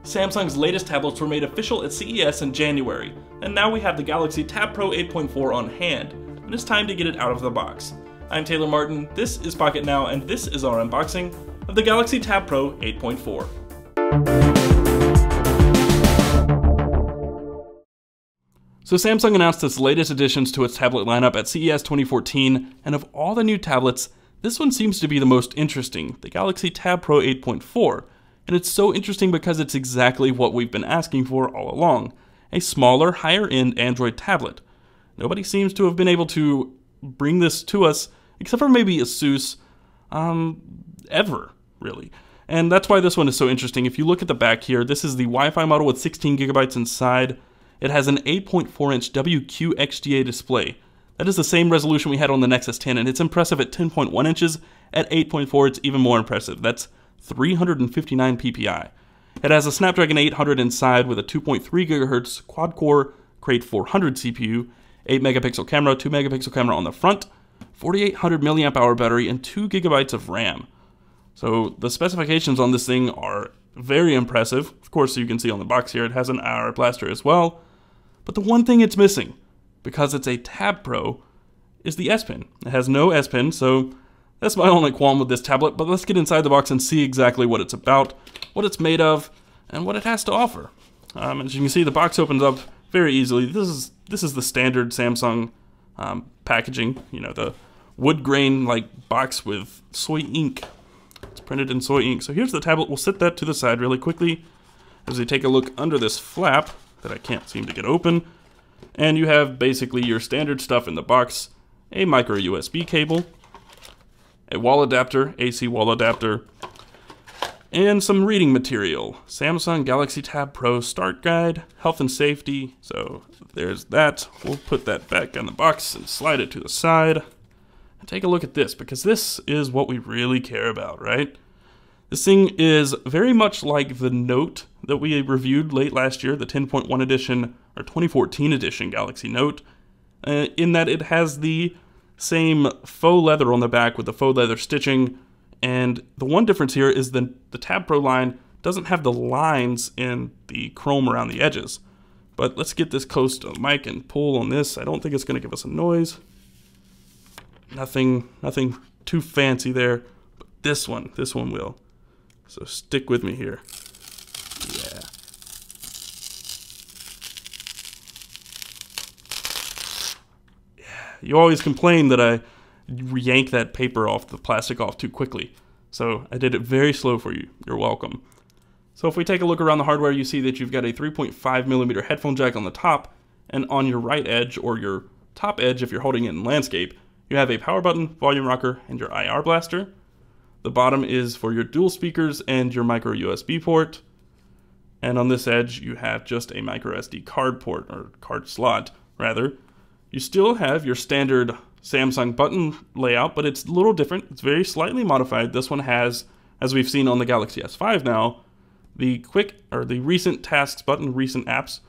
Samsung's latest tablets were made official at CES in January, and now we have the Galaxy Tab Pro 8.4 on hand, and it's time to get it out of the box. I'm Taylor Martin, this is Pocketnow, and this is our unboxing of the Galaxy Tab Pro 8.4. So Samsung announced its latest additions to its tablet lineup at CES 2014, and of all the new tablets, this one seems to be the most interesting, the Galaxy Tab Pro 8.4. And it's so interesting because it's exactly what we've been asking for all along, a smaller, higher-end Android tablet. Nobody seems to have been able to bring this to us, except for maybe ASUS, ever, really. And that's why this one is so interesting. If you look at the back here, this is the Wi-Fi model with 16 gigabytes inside. It has an 8.4-inch WQXGA display. That is the same resolution we had on the Nexus 10, and it's impressive at 10.1 inches. At 8.4, it's even more impressive. That's 359 ppi. It has a Snapdragon 800 inside with a 2.3 GHz quad-core Crate 400 CPU, 8-megapixel camera, 2-megapixel camera on the front, 4800 mAh battery, and 2 GB of RAM. So the specifications on this thing are very impressive. Of course, you can see on the box here, it has an IR blaster as well. But the one thing it's missing, because it's a Tab Pro, is the S Pen. It has no S Pen, so that's my only qualm with this tablet, but let's get inside the box and see exactly what it's about, what it's made of, and what it has to offer. As you can see, the box opens up very easily. This is the standard Samsung packaging, you know, the wood grain like box with soy ink. It's printed in soy ink. So here's the tablet. We'll set that to the side really quickly as we take a look under this flap that I can't seem to get open. And you have basically your standard stuff in the box, a micro USB cable, a wall adapter, AC wall adapter, and some reading material. Samsung Galaxy Tab Pro Start Guide, Health and Safety. So there's that. We'll put that back in the box and slide it to the side. And take a look at this, because this is what we really care about, right? This thing is very much like the Note that we reviewed late last year, the 10.1 edition, or 2014 edition Galaxy Note, in that it has the same faux leather on the back with the faux leather stitching, and the one difference here is the Tab Pro line doesn't have the lines in the chrome around the edges. But let's get this close to the mic and pull on this. I don't think it's going to give us a noise. Nothing too fancy there, but this one will. So stick with me here. Yeah. You always complain that I yank that paper off, the plastic off too quickly. So I did it very slow for you. You're welcome. So if we take a look around the hardware, you see that you've got a 3.5mm headphone jack on the top, and on your right edge, or your top edge if you're holding it in landscape, you have a power button, volume rocker, and your IR blaster. The bottom is for your dual speakers and your micro USB port. And on this edge, you have just a micro SD card port, or card slot, rather. You still have your standard Samsung button layout, but it's a little different. It's very slightly modified. This one has, as we've seen on the Galaxy S5 now, the the recent tasks button, recent apps,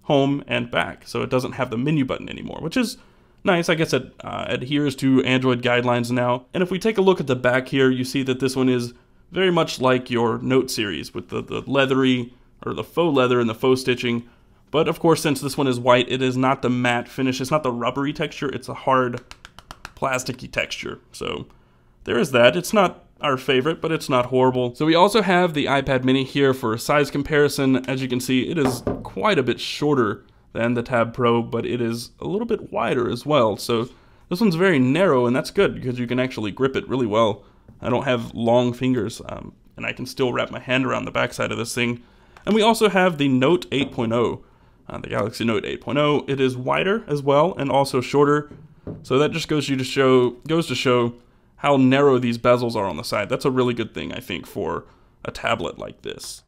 home and back. So it doesn't have the menu button anymore, which is nice. I guess it adheres to Android guidelines now. And if we take a look at the back here, you see that this one is very much like your Note series with the leathery, or the faux leather and the faux stitching. But of course, since this one is white, it is not the matte finish. It's not the rubbery texture. It's a hard, plasticky texture. So there is that. It's not our favorite, but it's not horrible. So we also have the iPad mini here for size comparison. As you can see, it is quite a bit shorter than the Tab Pro, but it is a little bit wider as well. So this one's very narrow, and that's good because you can actually grip it really well. I don't have long fingers, and I can still wrap my hand around the backside of this thing. And we also have the Note 8.0. The Galaxy Note 8.0. It is wider as well and also shorter, so that just goes to show how narrow these bezels are on the side. That's a really good thing, I think, for a tablet like this.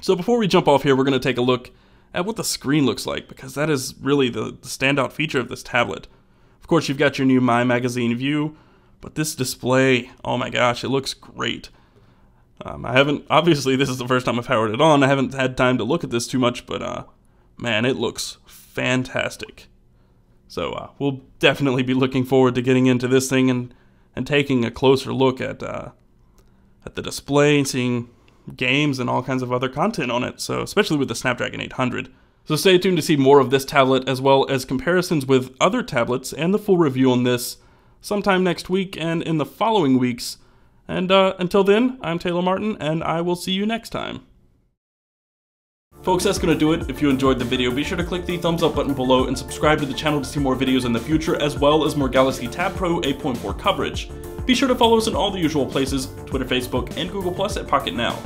So before we jump off here, we're going to take a look at what the screen looks like, because that is really the standout feature of this tablet. Of course, you've got your new My Magazine view, but this display, oh my gosh, it looks great. Obviously this is the first time I've powered it on. I haven't had time to look at this too much, but man, it looks fantastic. So we'll definitely be looking forward to getting into this thing and taking a closer look at the display and seeing games and all kinds of other content on it, so especially with the Snapdragon 800. So stay tuned to see more of this tablet, as well as comparisons with other tablets and the full review on this sometime next week and in the following weeks. And until then, I'm Taylor Martin, and I will see you next time. Folks, that's going to do it. If you enjoyed the video, be sure to click the thumbs up button below and subscribe to the channel to see more videos in the future, as well as more Galaxy Tab Pro 8.4 coverage. Be sure to follow us in all the usual places, Twitter, Facebook, and Google Plus at Pocketnow.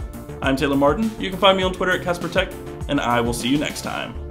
I'm Taylor Martin. You can find me on Twitter at CasperTech, and I will see you next time.